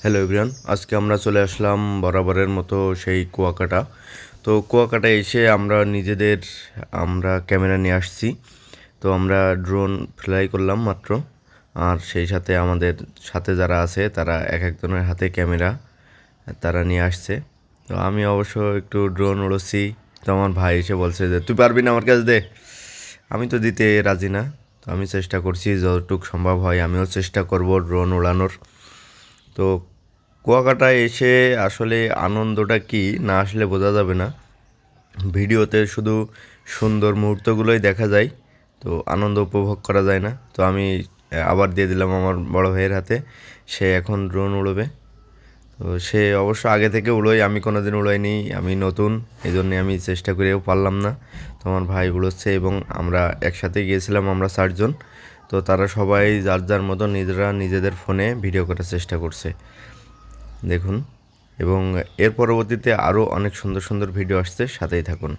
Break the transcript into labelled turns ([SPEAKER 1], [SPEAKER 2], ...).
[SPEAKER 1] Hello everyone, আজকে আমরা চলে আসলাম বরাবরের মতো সেই কুয়াকাটা। তো কুয়াকাটা এসে আমরা ক্যামেরা নিয়ে আসছি। তো আমরা ড্রোন ফ্লাই করলাম মাত্র। আর সেই সাথে আমাদের সাথে যারা আছে তারা এক একজনের হাতে ক্যামেরা তারা নিয়ে আসছে। তো আমি অবশ্য একটু ড্রোন উড়োচ্ছি। তো আমার ভাই এসে বলছে যে তুই পারবি না, আমার কাছে দে। আমি তো দিতে রাজি না। তো আমি চেষ্টা করছি যতটুকু সম্ভব হয় আমিও চেষ্টা করব ড্রোন ওড়ানোর। তো কুয়াকাটায় এসে আসলে আনন্দটা কি না আসলে বোঝা যাবে না। ভিডিওতে শুধু সুন্দর মুহূর্তগুলোই দেখা যায়, তো আনন্দ উপভোগ করা যায় না। তো আমি আবার দিয়ে দিলাম আমার বড় ভাইয়ের হাতে, সে এখন ড্রোন উড়বে। তো সে অবশ্য আগে থেকে উড়োয়, আমি কোনো দিন উড়াইনি, আমি নতুন, এই জন্যে আমি চেষ্টা করেও পারলাম না। তো আমার ভাই উড়োচ্ছে এবং আমরা একসাথে গিয়েছিলাম, আমরা 4 জন। তো তারা সবাই যার যার মতো নিজেরা নিজেদের ফোনে ভিডিও করার চেষ্টা করছে, দেখুন। এবং এর পরবর্তীতে আরও অনেক সুন্দর সুন্দর ভিডিও আসছে, সাথেই থাকুন।